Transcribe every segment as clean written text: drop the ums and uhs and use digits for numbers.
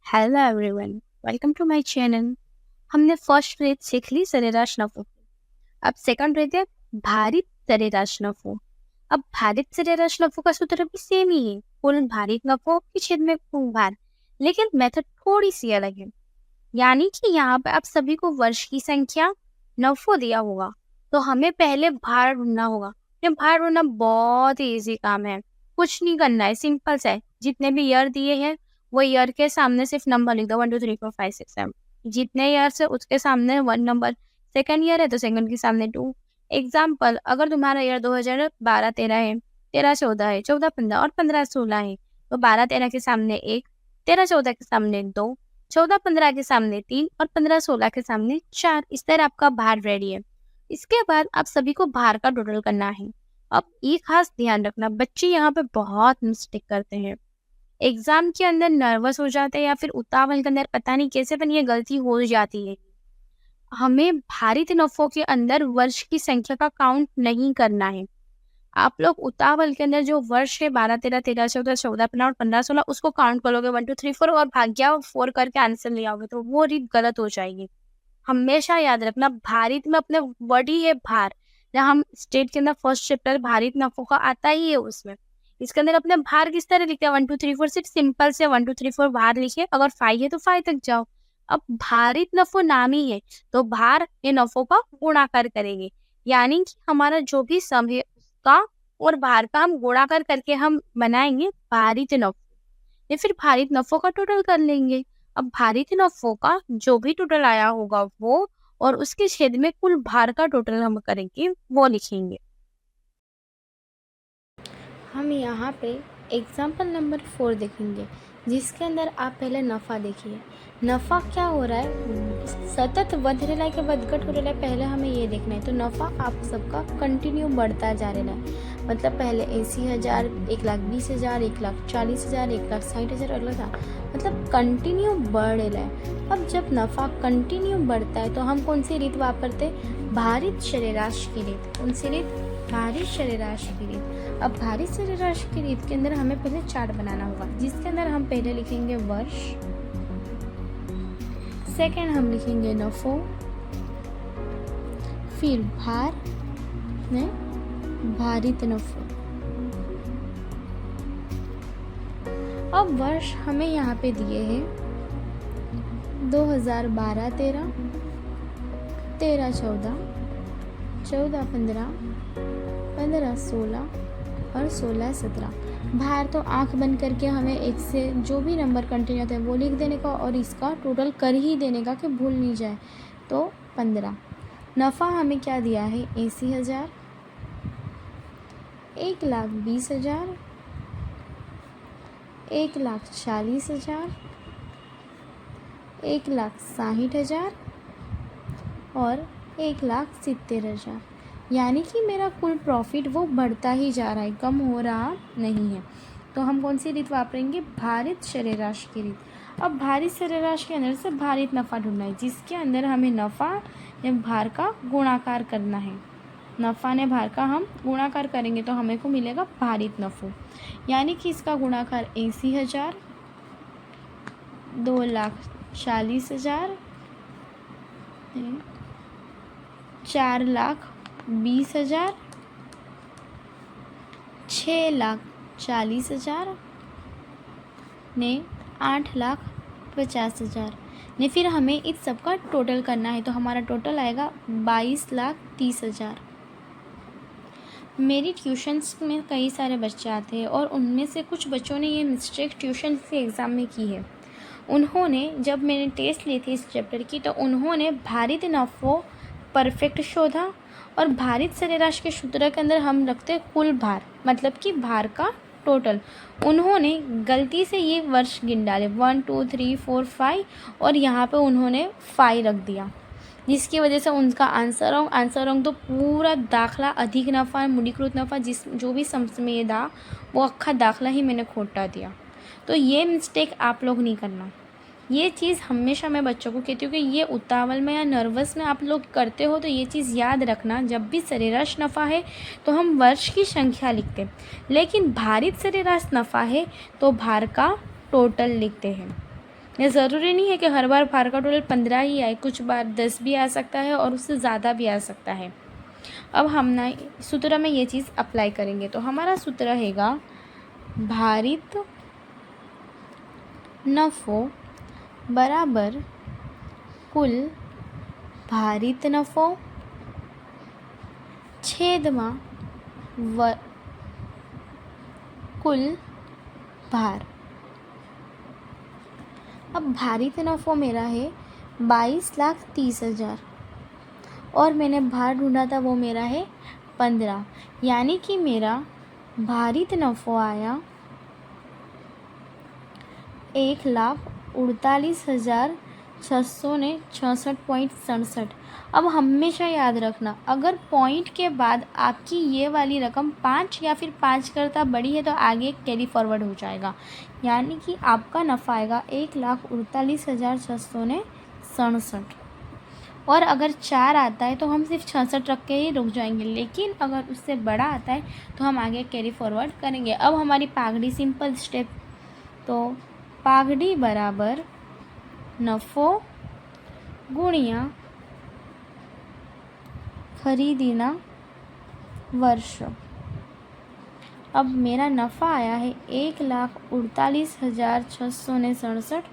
Hello everyone, welcome to my channel. हमने first रेत सीख ली सरेराश नफो। अब सेकंड रेत है भारित सरेराश नफो। अब भारित सरेराश नफो का सूत्र भी सेम ही है, कुल भारित नफो के छेद में कुल भार, लेकिन मेथड थोड़ी सी अलग है। यानी कि यहाँ पे आप सभी को वर्ष की संख्या नफो दिया होगा, तो हमें पहले भार ढूंढना होगा। ये भार ढूंढना बहुत ही इजी काम है, कुछ नहीं करना है, सिंपल सा है। जितने भी ईयर दिए हैं वो ईयर के सामने सिर्फ नंबर लिख दो, 1 2 3 4 5 6 7। जितने ईयर से उसके सामने 1 नंबर, सेकंड ईयर है तो सेकंड के सामने 2। एग्जाम्पल, अगर तुम्हारा ईयर 2012-13 है, 13-14 है, 14-15 और 15-16 है, तो 12-13 के सामने 1, 13-14 के सामने 2, 14-15 के सामने 3 और 15-16 के सामने 4। इस तरह आपका भार रेडी है। इसके बाद आप सभी को भार का टोटल करना है। अब ये खास ध्यान रखना, बच्चे यहाँ पे बहुत मिस्टेक करते हैं, एग्जाम के अंदर नर्वस हो जाते हैं या फिर उतावल के अंदर पता नहीं कैसे पण ये गलती हो जाती है। हमें भारित नफों के अंदर वर्ष की संख्या का काउंट नहीं करना है। आप लोग उतावल के अंदर जो वर्ष है 12-13, 13-14, 14-15 और 15-16 उसको काउंट करोगे 1 2 3 4 और भाग्या 4 करके आंसर ले आओगे, तो वो रीत गलत हो जाएगी। हमेशा याद रखना, भारित में अपने वर्ड ही है भार। जहाँ हम स्टेट के अंदर फर्स्ट चैप्टर भारित नफों का आता ही है, उसमें इसके अंदर अपने भार किस तरह लिखते हैं 1 2 3 4, सिर्फ सिंपल से 1 2 3 4 भार लिखे। अगर 5 है तो 5 तक जाओ। अब भारित नफो नाम ही है, तो भार ये नफों का गुणाकार करेंगे, यानी कि हमारा जो भी सम है उसका और भार का हम गुणाकार करके हम बनाएंगे भारित नफो, या फिर भारित नफों का टोटल कर लेंगे। अब भारित नफों का जो भी टोटल आया होगा वो, और उसके छेद में कुल भार का टोटल हम करेंगे, वो लिखेंगे। हम यहाँ पे एग्जाम्पल नंबर 4 देखेंगे, जिसके अंदर आप पहले नफ़ा देखिए। नफ़ा क्या हो रहा है, सतत वध रहा है कि वधघट हो रहा है, पहले हमें ये देखना है। तो नफ़ा आप सबका कंटिन्यू बढ़ता जा रहा है, मतलब पहले 80,000, 1,20,000, 1,40,000, 1,60,000 अगला, मतलब कंटिन्यू बढ़ रहा है। अब जब नफ़ा कंटिन्यू बढ़ता है तो हम कौन सी रीत वापरते, भारित सरेराश की रीत। कौन सी रीत, भारित सरेराश की रीत। अब भारित सरेराश की रीत के अंदर हमें पहले चार्ट बनाना होगा, जिसके अंदर हम पहले लिखेंगे वर्ष, सेकेंड हम लिखेंगे नफो, फिर भार में भारित नफो। अब वर्ष हमें यहाँ पे दिए हैं 2012-13, 13-14, 14-15, 15-16 और 16-17। भार तो आंख बंद करके हमें एक से जो भी नंबर कंटिन्यू होता है वो लिख देने का और इसका टोटल कर ही देने का कि भूल नहीं जाए। तो 15। नफ़ा हमें क्या दिया है, 80,000, 1,20,000, 1,40,000, 1,60,000 और 1,70,000। यानी कि मेरा कुल प्रॉफिट वो बढ़ता ही जा रहा है, कम हो रहा नहीं है। तो हम कौन सी रीत वापरेंगे, भारित सरेराश की रीत। अब भारित सरेराश के अंदर से भारित नफ़ा ढूंढना है, जिसके अंदर हमें नफ़ा या भार का गुणाकार करना है। नफ़ा ने भार का हम गुणाकार करेंगे तो हमें को मिलेगा भारित नफ़ो, यानी कि इसका गुणाकार 80,000, 2,40,000, 4,20,000, 6,40,000 ने 8,50,000 ने। फिर हमें इस सब का टोटल करना है, तो हमारा टोटल आएगा 22,30,000। मेरी ट्यूशन्स में कई सारे बच्चे आते हैं और उनमें से कुछ बच्चों ने ये मिस्टेक ट्यूशन के एग्ज़ाम में की है। उन्होंने, जब मैंने टेस्ट ली थी इस चैप्टर की, तो उन्होंने भारित नफ़ो परफेक्ट शोधा और भारित सरेराश के सूत्र के अंदर हम रखते हैं कुल भार, मतलब कि भार का टोटल। उन्होंने गलती से ये वर्ष गिन डाले 1 2 3 4 5 और यहाँ पे उन्होंने 5 रख दिया, जिसकी वजह से उनका आंसर रॉन्ग। तो पूरा दाखला अधिक नफ़ा मूल्यकृत नफ़ा जो भी सम्स में ये था वो अक्खा दाखला ही मैंने खोटा दिया। तो ये मिस्टेक आप लोग नहीं करना। ये चीज़ हमेशा मैं बच्चों को कहती हूँ कि ये उतावल में या नर्वस में आप लोग करते हो, तो ये चीज़ याद रखना, जब भी सरेराश नफ़ा है तो हम वर्ष की संख्या लिखते हैं, लेकिन भारित सरेराश नफ़ा है तो भार का टोटल लिखते हैं। ये ज़रूरी नहीं है कि हर बार भार का टोटल 15 ही आए, कुछ बार 10 भी आ सकता है और उससे ज़्यादा भी आ सकता है। अब हम ना सूत्र में ये चीज़ अप्लाई करेंगे। तो हमारा सूत्र रहेगा भारित नफ़ो बराबर कुल भारित नफ़ो छेदमा कुल भार। अब भारित नफ़ो मेरा है 22,30,000 और मैंने भार ढूंढा था वो मेरा है 15, यानी कि मेरा भारित नफ़ो आया 1,48,666.67। अब हमेशा याद रखना, अगर पॉइंट के बाद आपकी ये वाली रकम 5 या फिर 5 करता बड़ी है तो आगे कैरी फॉरवर्ड हो जाएगा, यानी कि आपका नफ़ा आएगा 1,48,667। और अगर 4 आता है तो हम सिर्फ 66 रख के ही रुक जाएंगे, लेकिन अगर उससे बड़ा आता है तो हम आगे कैरी फॉरवर्ड करेंगे। अब हमारी पागड़ी सिंपल स्टेप, तो पागड़ी बराबर नफ़ो गुणिया खरीदीना वर्ष। अब मेरा नफ़ा आया है 1,48,667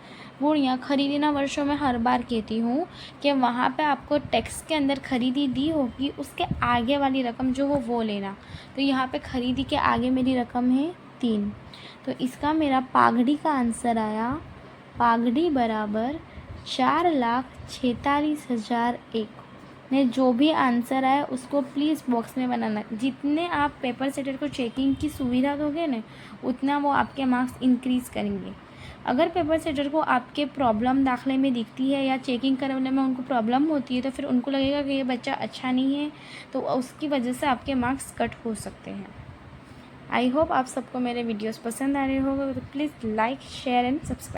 गुणिया खरीदीना वर्षों में हर बार कहती हूँ कि वहाँ पे आपको टैक्स के अंदर खरीदी दी होगी, उसके आगे वाली रकम जो हो वो लेना। तो यहाँ पे खरीदी के आगे मेरी रकम है 3, तो इसका मेरा पागड़ी का आंसर आया, पागड़ी बराबर 4,46,001। ने जो भी आंसर आया उसको प्लीज़ बॉक्स में बनाना। जितने आप पेपर सेटर को चेकिंग की सुविधा दोगे ना, उतना वो आपके मार्क्स इंक्रीज़ करेंगे। अगर पेपर सेटर को आपके प्रॉब्लम दाखिले में दिखती है या चेकिंग करने में उनको प्रॉब्लम होती है तो फिर उनको लगेगा कि ये बच्चा अच्छा नहीं है, तो उसकी वजह से आपके मार्क्स कट हो सकते हैं। आई होप आप सबको मेरे वीडियोस पसंद आ रहे होंगे, तो please like, share and subscribe.